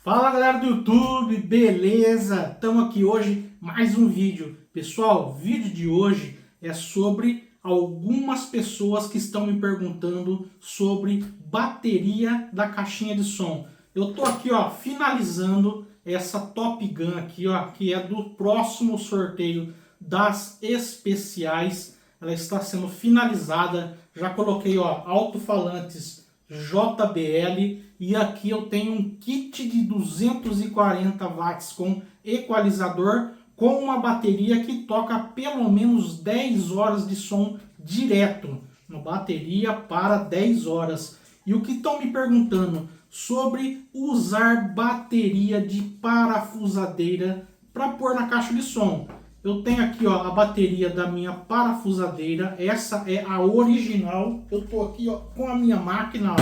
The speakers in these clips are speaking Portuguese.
Fala galera do YouTube, beleza? Estamos aqui hoje, mais um vídeo. Pessoal, o vídeo de hoje é sobre algumas pessoas que estão me perguntando sobre bateria da caixinha de som. Eu tô aqui finalizando essa Top Gun aqui, que é do próximo sorteio das especiais. Ela está sendo finalizada, já coloquei alto-falantes JBL e aqui eu tenho um kit de 240 watts com equalizador com uma bateria que toca pelo menos 10 horas de som direto. Uma bateria para 10 horas. E o que estão me perguntando sobre usar bateria de parafusadeira para pôr na caixa de som. Eu tenho aqui a bateria da minha parafusadeira, essa é a original. Eu tô aqui com a minha máquina,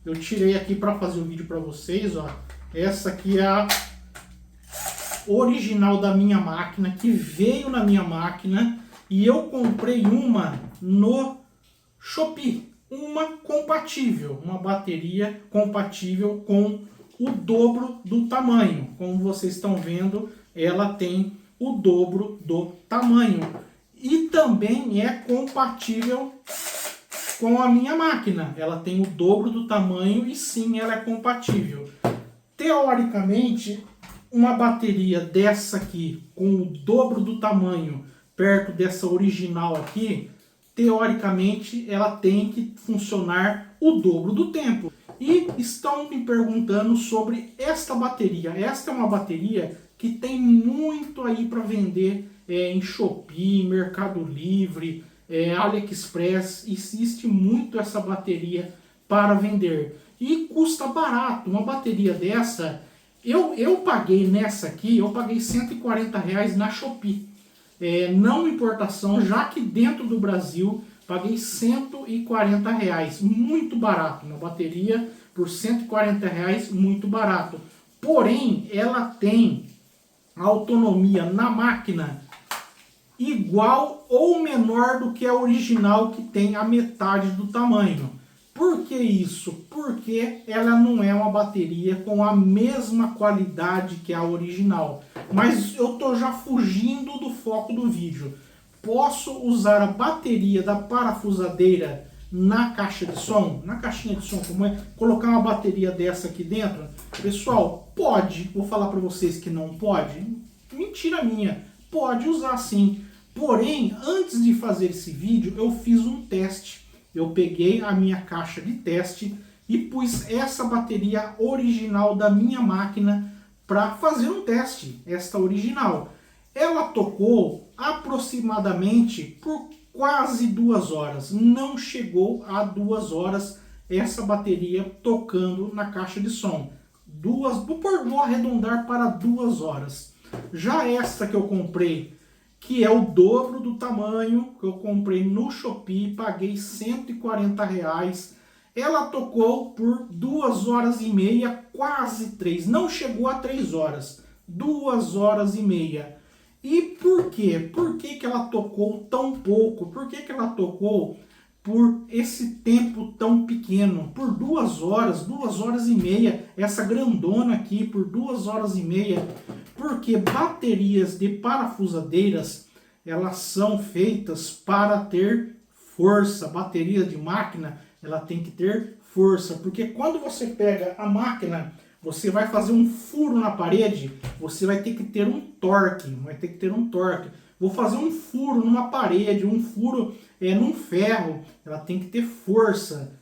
eu tirei aqui para fazer o vídeo para vocês, Essa aqui é a original da minha máquina, que veio na minha máquina, e eu comprei uma no Shopee, uma compatível, uma bateria compatível com o dobro do tamanho. Como vocês estão vendo, ela tem o dobro do tamanho e também é compatível com a minha máquina. Ela tem o dobro do tamanho e sim, ela é compatível. Teoricamente, uma bateria dessa aqui com o dobro do tamanho perto dessa original aqui, teoricamente ela tem que funcionar o dobro do tempo. E estão me perguntando sobre esta bateria. Esta é uma bateria que tem muito aí para vender em Shopee, Mercado Livre, AliExpress. Existe muito essa bateria para vender. E custa barato. Uma bateria dessa, eu paguei nessa aqui, eu paguei R$140 na Shopee. Não importação, já que dentro do Brasil paguei R$140. Muito barato. Uma bateria por R$140, muito barato. Porém, ela tem autonomia na máquina igual ou menor do que a original, que tem a metade do tamanho. Por que isso? Porque ela não é uma bateria com a mesma qualidade que a original. Mas eu tô já fugindo do foco do vídeo. Posso usar a bateria da parafusadeira na caixa de som? Na caixinha de som, como é? Colocar uma bateria dessa aqui dentro? Pessoal, pode. Vou falar para vocês que não pode. Mentira minha. Pode usar sim. Porém, antes de fazer esse vídeo, eu fiz um teste. Eu peguei a minha caixa de teste e pus essa bateria original da minha máquina para fazer um teste. Esta original. Ela tocou aproximadamente por quase 2 horas. Não chegou a 2 horas essa bateria tocando na caixa de som. Vou arredondar para 2 horas. Já esta que eu comprei, que é o dobro do tamanho, que eu comprei no Shopee, paguei R$140. Ela tocou por 2 horas e meia, quase 3. Não chegou a 3 horas. 2 horas e meia. E por quê? Por que que ela tocou tão pouco? Por que que ela tocou por esse tempo tão pequeno? Por 2 horas, 2 horas e meia, essa grandona aqui, por 2 horas e meia. Porque baterias de parafusadeiras, elas são feitas para ter força. Bateria de máquina, ela tem que ter força. Porque quando você pega a máquina, você vai fazer um furo na parede, você vai ter que ter um torque, Vou fazer um furo numa parede, um furo num ferro, ela tem que ter força,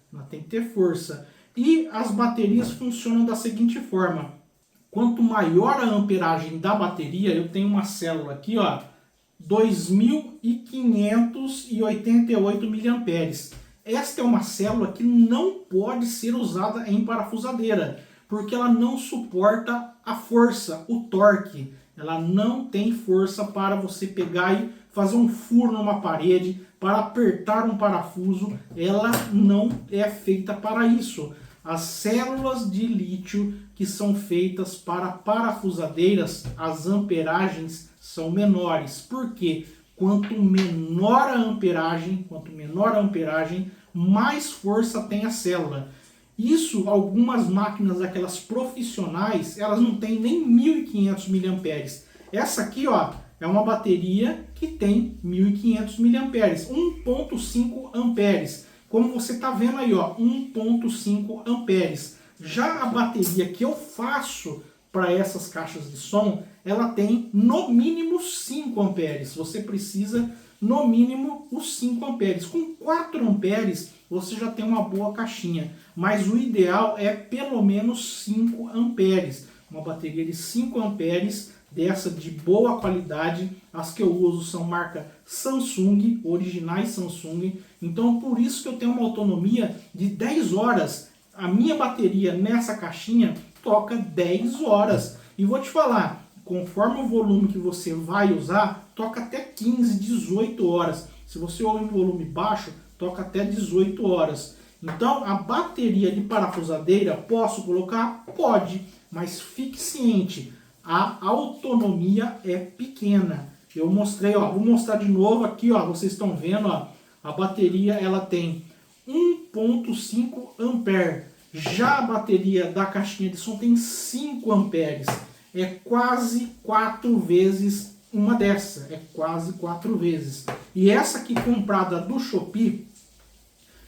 E as baterias funcionam da seguinte forma: quanto maior a amperagem da bateria, eu tenho uma célula aqui, 2.588 mA. Esta é uma célula que não pode ser usada em parafusadeira, porque ela não suporta a força, o torque. Ela não tem força para você pegar e fazer um furo numa parede, para apertar um parafuso. Ela não é feita para isso. As células de lítio que são feitas para parafusadeiras, as amperagens são menores. Por quê? Quanto menor a amperagem, mais força tem a célula. Isso, algumas máquinas, aquelas profissionais, elas não têm nem 1.500 mAh. Essa aqui, ó, é uma bateria que tem 1.500 mAh, 1.5 amperes. Como você está vendo aí, ó, 1.5 amperes. Já a bateria que eu faço para essas caixas de som, ela tem no mínimo 5 amperes. Você precisa no mínimo os 5 amperes. Com 4 amperes você já tem uma boa caixinha, mas o ideal é pelo menos 5 amperes. Uma bateria de 5 amperes dessa de boa qualidade. As que eu uso são marca Samsung, originais Samsung. Então por isso que eu tenho uma autonomia de 10 horas. A minha bateria nessa caixinha toca 10 horas. E vou te falar, conforme o volume que você vai usar, toca até 15, 18 horas. Se você ouve um volume baixo, toca até 18 horas. Então a bateria de parafusadeira, posso colocar? Pode, mas fique ciente, a autonomia é pequena. Eu mostrei, ó, vou mostrar de novo aqui, ó, vocês estão vendo, ó, a bateria ela tem 1.5 ampere. Já a bateria da caixinha de som tem 5 amperes. É quase 4 vezes uma dessa. É quase 4 vezes. E essa aqui comprada do Shopee,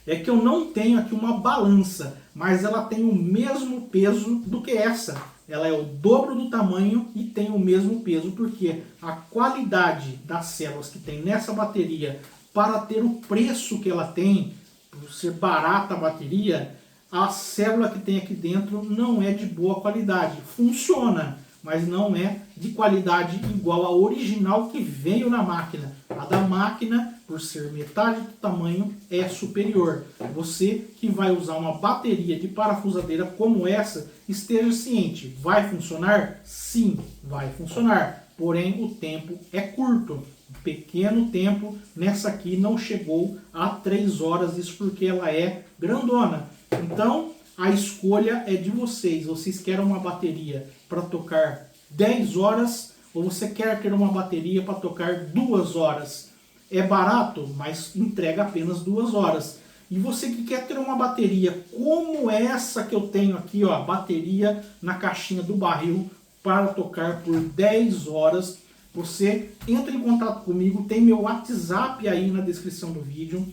é que eu não tenho aqui uma balança, mas ela tem o mesmo peso do que essa. Ela é o dobro do tamanho e tem o mesmo peso, porque a qualidade das células que tem nessa bateria, para ter o preço que ela tem, por ser barata a bateria, a célula que tem aqui dentro não é de boa qualidade. Funciona, mas não é de qualidade igual a original que veio na máquina. A da máquina, por ser metade do tamanho, é superior. Você que vai usar uma bateria de parafusadeira como essa, esteja ciente. Vai funcionar? Sim, vai funcionar. Porém, o tempo é curto. Um pequeno tempo. Nessa aqui não chegou a 3 horas, isso porque ela é grandona. Então, a escolha é de vocês. Vocês querem uma bateria para tocar 10 horas ou você quer ter uma bateria para tocar 2 horas? É barato, mas entrega apenas 2 horas. E você que quer ter uma bateria como essa que eu tenho aqui, ó, bateria na caixinha do barril para tocar por 10 horas, você entra em contato comigo, tem meu WhatsApp aí na descrição do vídeo.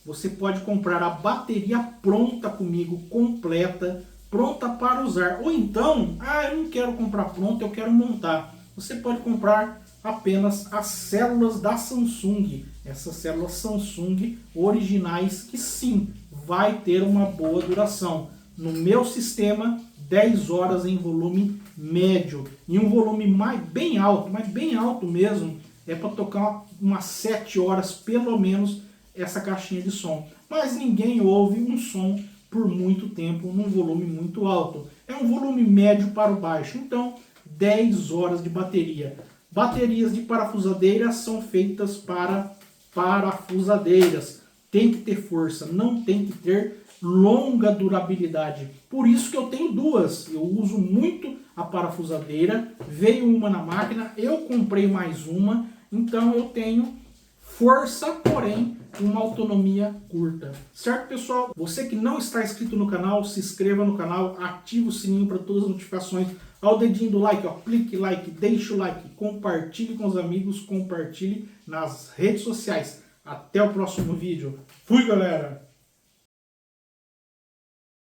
Você pode comprar a bateria pronta comigo, completa, pronta para usar. Ou então, eu não quero comprar pronta, eu quero montar. Você pode comprar apenas as células da Samsung. Essas células Samsung originais que sim, vai ter uma boa duração. No meu sistema, 10 horas em volume médio. E um volume bem alto, mas bem alto mesmo, é para tocar umas 7 horas pelo menos essa caixinha de som. Mas ninguém ouve um som por muito tempo num volume muito alto. É um volume médio para o baixo. Então, 10 horas de bateria. Baterias de parafusadeira são feitas para parafusadeiras. Tem que ter força, não tem que ter longa durabilidade. Por isso que eu tenho duas. Eu uso muito a parafusadeira. Veio uma na máquina, eu comprei mais uma. Então eu tenho força, porém uma autonomia curta. Certo, pessoal? Você que não está inscrito no canal, se inscreva no canal, ative o sininho para todas as notificações. Ao dedinho do like, ó, clique like, deixe o like, compartilhe com os amigos, compartilhe nas redes sociais. Até o próximo vídeo. Fui, galera!